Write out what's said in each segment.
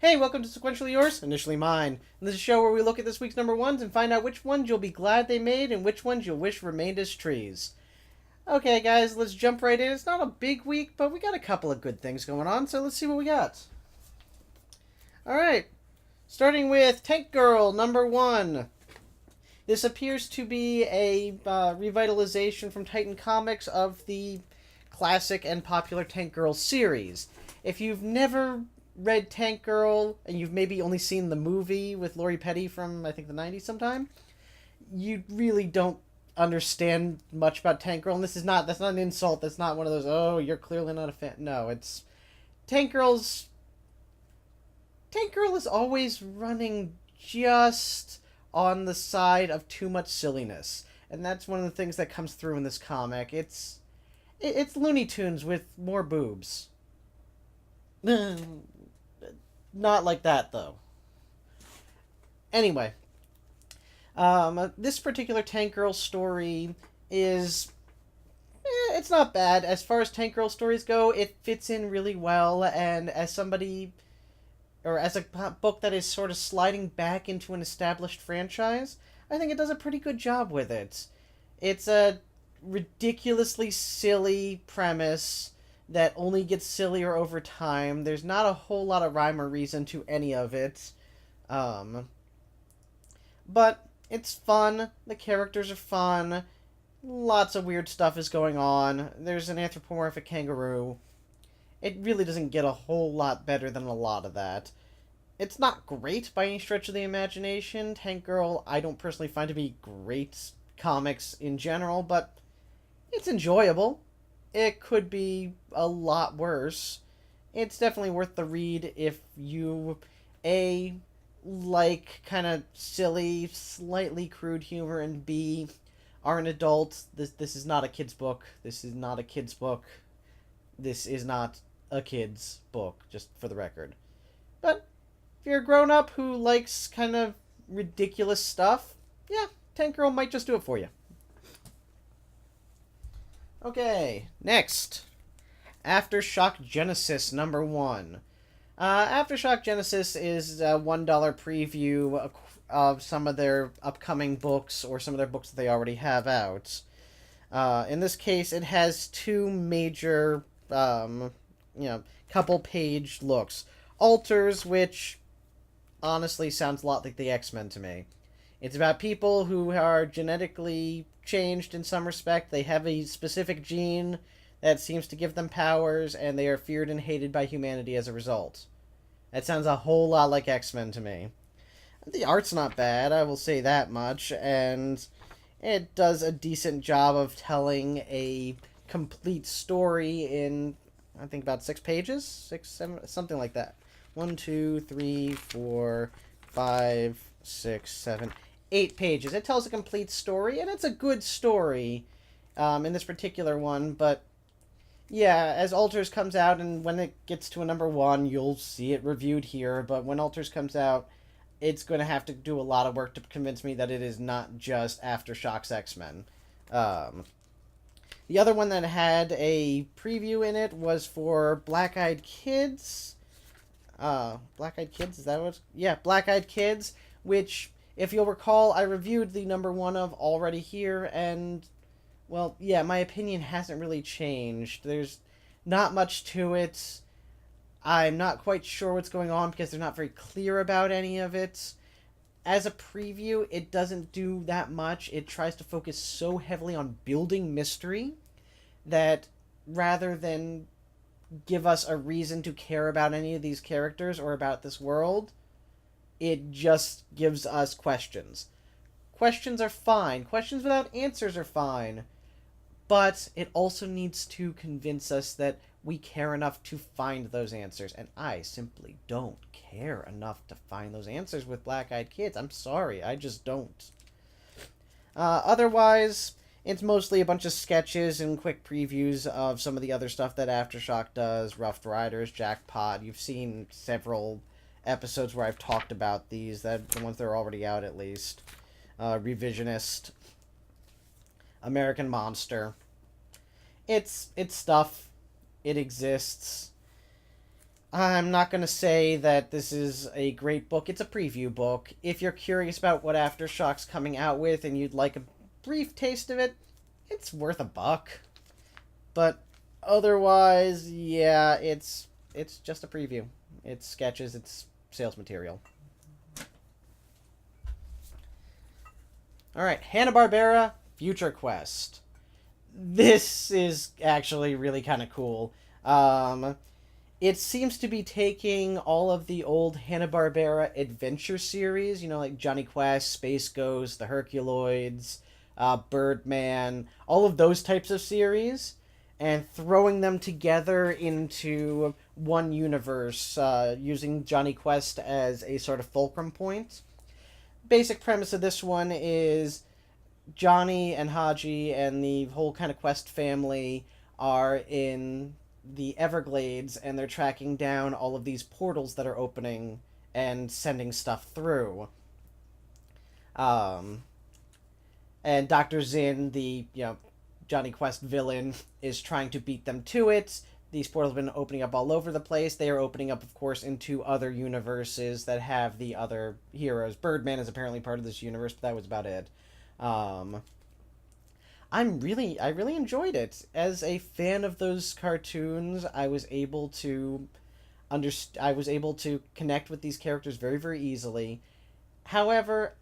Hey, welcome to Sequentially Yours, initially mine. And this is a show where we look at this week's number ones and find out which ones you'll be glad they made and which ones you'll wish remained as trees. Okay, guys, let's jump right in. It's not a big week, but we got a couple of good things going on, so let's see what we got. Alright, starting with Tank Girl, number one. This appears to be a revitalization from Titan Comics of the classic and popular Tank Girl series. If you've never read Tank Girl and you've maybe only seen the movie with Lori Petty from, I think, the 90s sometime, you really don't understand much about Tank Girl. And that's not an insult. That's not one of those, oh, you're clearly not a fan. No, it's Tank Girl is always running just on the side of too much silliness. And that's one of the things that comes through in this comic. It's Looney Tunes with more boobs. Not like that, though. Anyway, this particular Tank Girl story is... it's not bad. As far as Tank Girl stories go, it fits in really well, and as somebody... or as a book that is sort of sliding back into an established franchise, I think it does a pretty good job with it. It's a ridiculously silly premise that only gets sillier over time. There's not a whole lot of rhyme or reason to any of it. But it's fun. The characters are fun. Lots of weird stuff is going on. There's an anthropomorphic kangaroo. It really doesn't get a whole lot better than a lot of that. It's not great by any stretch of the imagination. Tank Girl, I don't personally find to be great comics in general, but it's enjoyable. It could be a lot worse. It's definitely worth the read if you, A, like kind of silly, slightly crude humor, and B, are an adult. This is not a kid's book. This is not a kid's book. This is not a kid's book, just for the record. But if you're a grown-up who likes kind of ridiculous stuff, yeah, Tank Girl might just do it for you. Okay, next. Aftershock Genesis, number one. Aftershock Genesis is a $1 preview of some of their upcoming books, or some of their books that they already have out. In this case, it has two major, couple-page looks. Alters, which honestly sounds a lot like the X-Men to me. It's about people who are genetically changed in some respect. They have a specific gene that seems to give them powers, and they are feared and hated by humanity as a result. That sounds a whole lot like X-Men to me. The art's not bad, I will say that much, and it does a decent job of telling a complete story in, I think, about 6 pages? 6, 7, something like that. 1, 2, 3, 4, 5, 6, 7, 8 pages. It tells a complete story, and it's a good story in this particular one, but yeah, as Alters comes out, and when it gets to a number one, you'll see it reviewed here, but when Alters comes out, it's going to have to do a lot of work to convince me that it is not just Aftershock's X-Men. The other one that had a preview in it was for Black-Eyed Kids. Black-Eyed Kids, is that what? Yeah, Black-Eyed Kids, which, if you'll recall, I reviewed the number one of already here, and, well, yeah, my opinion hasn't really changed. There's not much to it. I'm not quite sure what's going on because they're not very clear about any of it. As a preview, it doesn't do that much. It tries to focus so heavily on building mystery that rather than give us a reason to care about any of these characters or about this world, it just gives us questions. Questions are fine. Questions without answers are fine. But it also needs to convince us that we care enough to find those answers. And I simply don't care enough to find those answers with Black-Eyed Kids. I'm sorry, I just don't. Otherwise, it's mostly a bunch of sketches and quick previews of some of the other stuff that Aftershock does. Rough Riders, Jackpot. You've seen several episodes where I've talked about these, the ones that are already out at least. Revisionist. American Monster. It's stuff. It exists. I'm not going to say that this is a great book. It's a preview book. If you're curious about what Aftershock's coming out with and you'd like a brief taste of it, it's worth $1. But otherwise, yeah, it's just a preview. It's sketches, it's sales material. All right, HannaBarbera Future Quest. This is actually really kind of cool. It seems to be taking all of the old Hanna-Barbera adventure series, like Johnny Quest, Space Ghost, the Herculoids, Birdman, all of those types of series, and throwing them together into one universe, using Johnny Quest as a sort of fulcrum point. Basic premise of this one is Johnny and Haji and the whole kind of Quest family are in the Everglades, and they're tracking down all of these portals that are opening and sending stuff through. Um, and Dr. Zinn, the Johnny Quest villain, is trying to beat them to it. These portals have been opening up all over the place. They are opening up, of course, into other universes that have the other heroes. Birdman is apparently part of this universe, but that was about it. Um, I really enjoyed it. As a fan of those cartoons, I was able to connect with these characters very, very easily. However,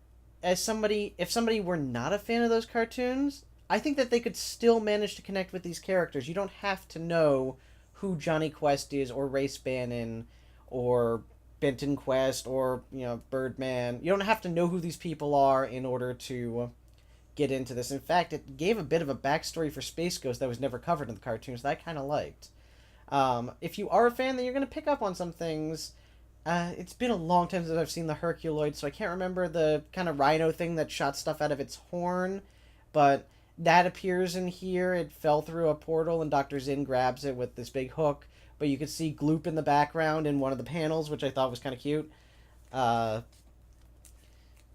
if somebody were not a fan of those cartoons, I think that they could still manage to connect with these characters. You don't have to know who Johnny Quest is, or Race Bannon, or Benton Quest, or Birdman. You don't have to know who these people are in order to get into this. In fact, it gave a bit of a backstory for Space Ghost that was never covered in the cartoons that I kind of liked. If you are a fan, then you're going to pick up on some things. It's been a long time since I've seen the Herculoid, so I can't remember the kind of rhino thing that shot stuff out of its horn, but that appears in here. It fell through a portal, and Dr. Zinn grabs it with this big hook, but you could see Gloop in the background in one of the panels, which I thought was kind of cute.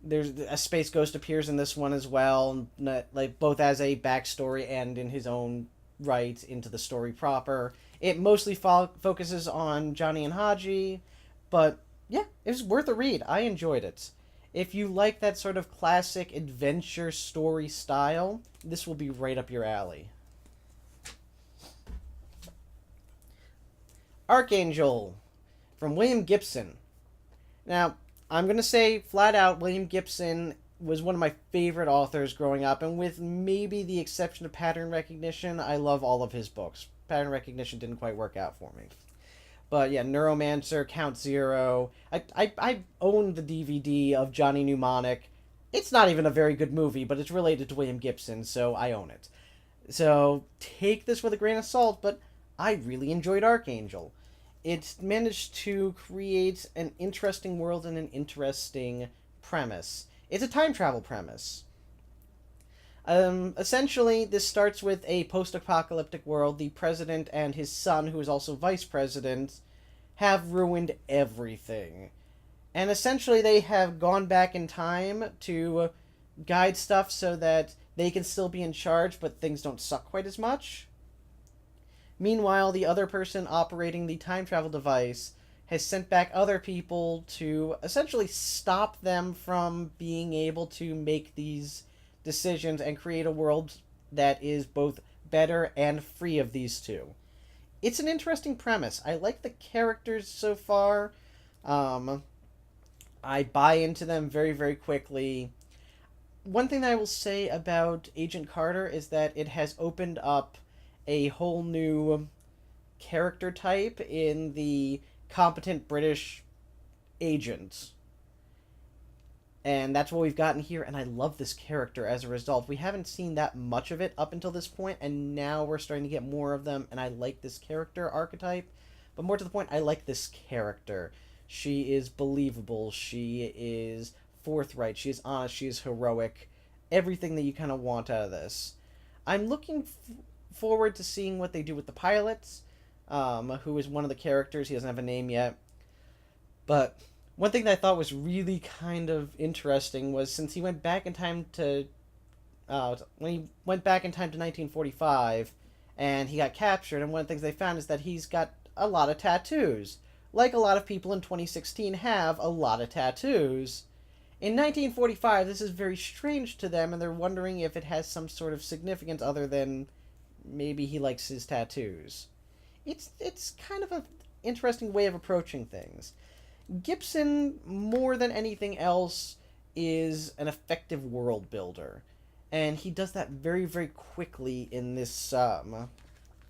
There's a Space Ghost appears in this one as well, like both as a backstory and in his own right into the story proper. It mostly focuses on Johnny and Haji, but yeah, it was worth a read. I enjoyed it. If you like that sort of classic adventure story style, this will be right up your alley. Archangel from William Gibson. Now, I'm going to say flat out, William Gibson was one of my favorite authors growing up, and with maybe the exception of Pattern Recognition, I love all of his books. Pattern Recognition didn't quite work out for me. But yeah, Neuromancer, Count Zero. I own the DVD of Johnny Mnemonic. It's not even a very good movie, but it's related to William Gibson, so I own it. So take this with a grain of salt, but I really enjoyed Archangel. It managed to create an interesting world and an interesting premise. It's a time travel premise. Essentially, this starts with a post-apocalyptic world. The president and his son, who is also vice president, have ruined everything. And essentially, they have gone back in time to guide stuff so that they can still be in charge, but things don't suck quite as much. Meanwhile, the other person operating the time travel device has sent back other people to essentially stop them from being able to make these decisions and create a world that is both better and free of these two. It's an interesting premise. I like the characters so far. I buy into them very, very quickly. One thing that I will say about Agent Carter is that it has opened up a whole new character type in the competent British agent. And that's what we've gotten here, and I love this character as a result. We haven't seen that much of it up until this point, and now we're starting to get more of them, and I like this character archetype. But more to the point, I like this character. She is believable, she is forthright, she is honest, she is heroic. Everything that you kind of want out of this. I'm looking forward to seeing what they do with the pilot, who is one of the characters. He doesn't have a name yet. But one thing that I thought was really kind of interesting was, since he went back in time to when he went back in time to 1945 and he got captured, and one of the things they found is that he's got a lot of tattoos. like a lot of people in 2016 have a lot of tattoos. In 1945, this is very strange to them, and they're wondering if it has some sort of significance other than maybe he likes his tattoos. It's kind of an interesting way of approaching things. Gibson, more than anything else, is an effective world builder, and he does that very, very quickly in this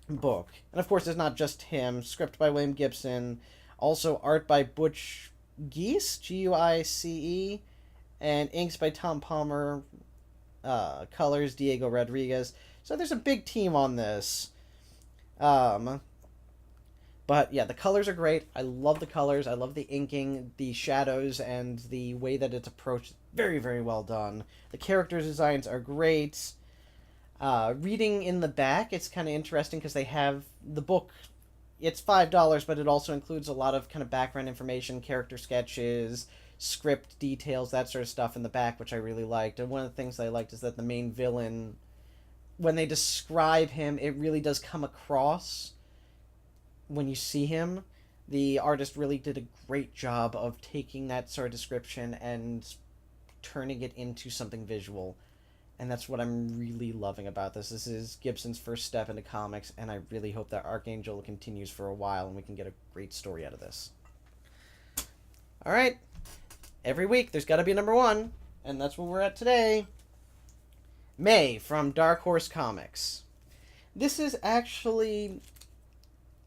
book. And of course, it's not just him. Script by William Gibson, also art by Butch Guice, Guice, and inks by Tom Palmer, colors Diego Rodriguez. So there's a big team on this. But yeah, the colors are great. I love the colors. I love the inking, the shadows, and the way that it's approached. Very, very well done. The character designs are great. Reading in the back, it's kind of interesting because they have the book. It's $5, but it also includes a lot of kind of background information, character sketches, script details, that sort of stuff in the back, which I really liked. And one of the things I liked is that the main villain, when they describe him, it really does come across when you see him. The artist really did a great job of taking that sort of description and turning it into something visual. And that's what I'm really loving about this. This is Gibson's first step into comics, and I really hope that Archangel continues for a while and we can get a great story out of this. Alright. Every week there's got to be a number one, and that's what we're at today. May from Dark Horse Comics. This is actually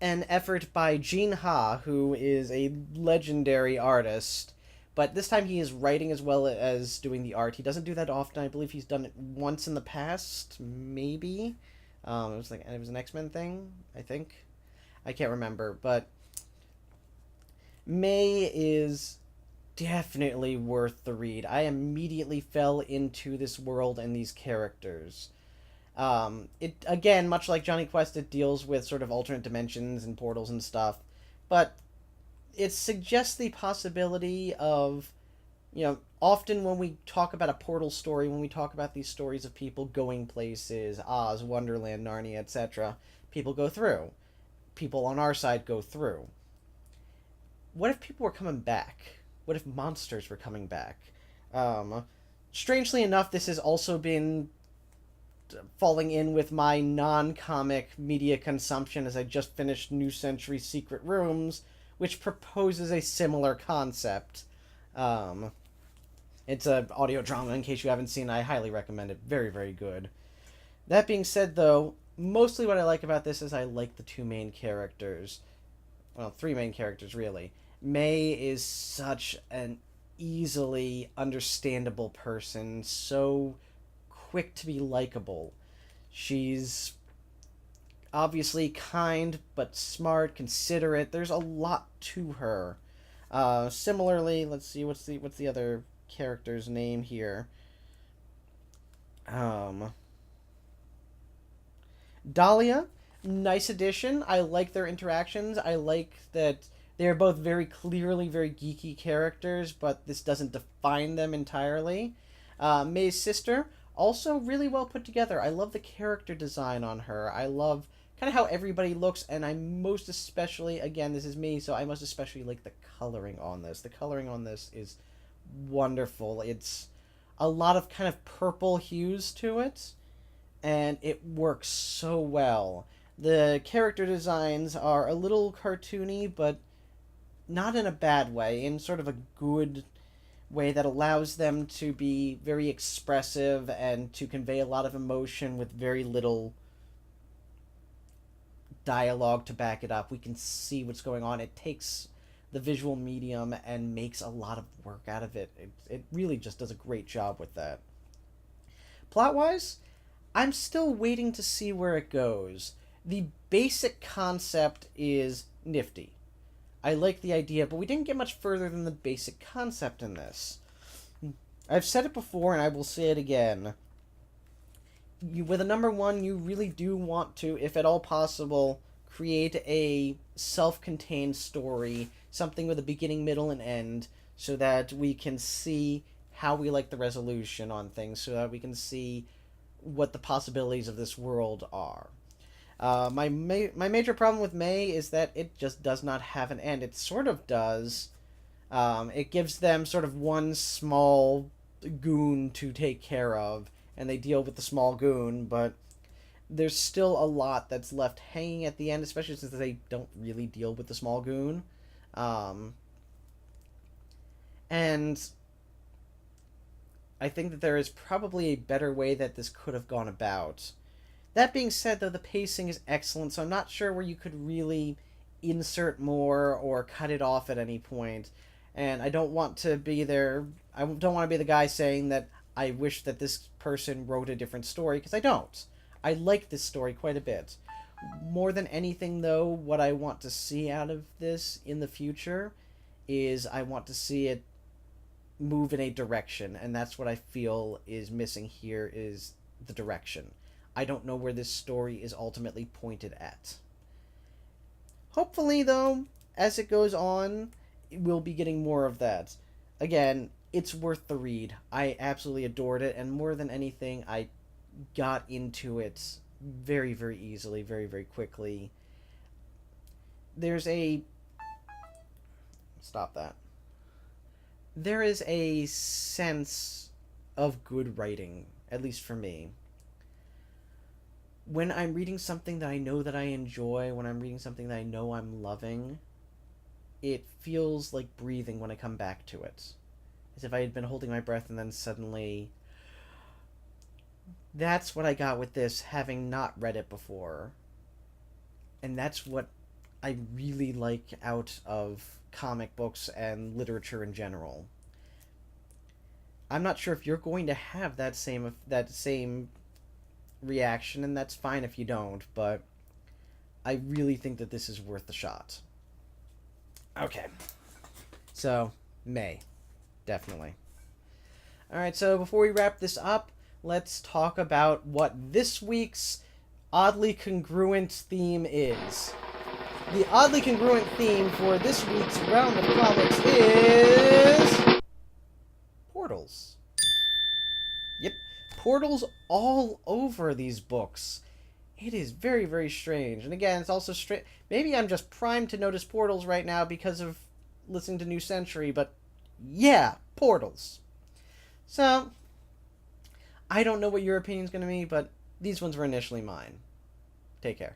an effort by Gene Ha, who is a legendary artist, but this time he is writing as well as doing the art. He doesn't do that often. I believe he's done it once in the past, maybe. It was an X-Men thing, I think. I can't remember, but May is definitely worth the read. I immediately fell into this world and these characters. It, again, much like Johnny Quest, it deals with sort of alternate dimensions and portals and stuff, but it suggests the possibility of, often when we talk about a portal story, when we talk about these stories of people going places, Oz, Wonderland, Narnia, etc., people go through. People on our side go through. What if people were coming back? What if monsters were coming back? Strangely enough, this has also been falling in with my non-comic media consumption, as I just finished New Century Secret Rooms, which proposes a similar concept. It's an audio drama, in case you haven't seen. I highly recommend it. Very, very good. That being said, though, mostly what I like about this is I like the two main characters. Well, three main characters, really. May is such an easily understandable person, so quick to be likable. She's obviously kind, but smart, considerate. There's a lot to her. Similarly, let's see, what's the other character's name here? Dahlia, nice addition. I like their interactions. I like that they're both very clearly very geeky characters, but this doesn't define them entirely. May's sister, also really well put together. I love the character design on her. I love kind of how everybody looks, and I most especially, again, this is me, so I most especially like the coloring on this. The coloring on this is wonderful. It's a lot of kind of purple hues to it, and it works so well. The character designs are a little cartoony, but not in a bad way, in sort of a good way that allows them to be very expressive and to convey a lot of emotion with very little dialogue to back it up. We can see what's going on. It takes the visual medium and makes a lot of work out of it. It really just does a great job with that. Plot-wise, I'm still waiting to see where it goes. The basic concept is nifty. I like the idea, but we didn't get much further than the basic concept in this. I've said it before, and I will say it again. With a number one, you really do want to, if at all possible, create a self-contained story, something with a beginning, middle, and end, so that we can see how we like the resolution on things, so that we can see what the possibilities of this world are. My major problem with May is that it just does not have an end. It sort of does. It gives them sort of one small goon to take care of, and they deal with the small goon, but there's still a lot that's left hanging at the end, especially since they don't really deal with the small goon. And I think that there is probably a better way that this could have gone about. That being said, though, the pacing is excellent, so I'm not sure where you could really insert more or cut it off at any point. And I don't want to be there. I don't want to be the guy saying that I wish that this person wrote a different story, because I don't. I like this story quite a bit. More than anything, though, what I want to see out of this in the future is I want to see it move in a direction, and that's what I feel is missing here, is the direction. I don't know where this story is ultimately pointed at. Hopefully, though, as it goes on, we'll be getting more of that. Again, it's worth the read. I absolutely adored it, and more than anything, I got into it very, very easily, very, very quickly. There's a... Stop that. There is a sense of good writing, at least for me. When I'm reading something that I know that I enjoy, when I'm reading something that I know I'm loving, it feels like breathing when I come back to it. As if I had been holding my breath and then suddenly... That's what I got with this, having not read it before. And that's what I really like out of comic books and literature in general. I'm not sure if you're going to have that same reaction, and that's fine if you don't, but I really think that this is worth the shot. Okay. So, May. Definitely. Alright, so before we wrap this up, let's talk about what this week's oddly congruent theme is. The oddly congruent theme for this week's round of comics is... portals. Yep, portals all over these books. It is very, very strange. And again, it's also strange. Maybe I'm just primed to notice portals right now because of listening to New Century, but yeah, portals. So, I don't know what your opinion's going to be, but these ones were initially mine. Take care.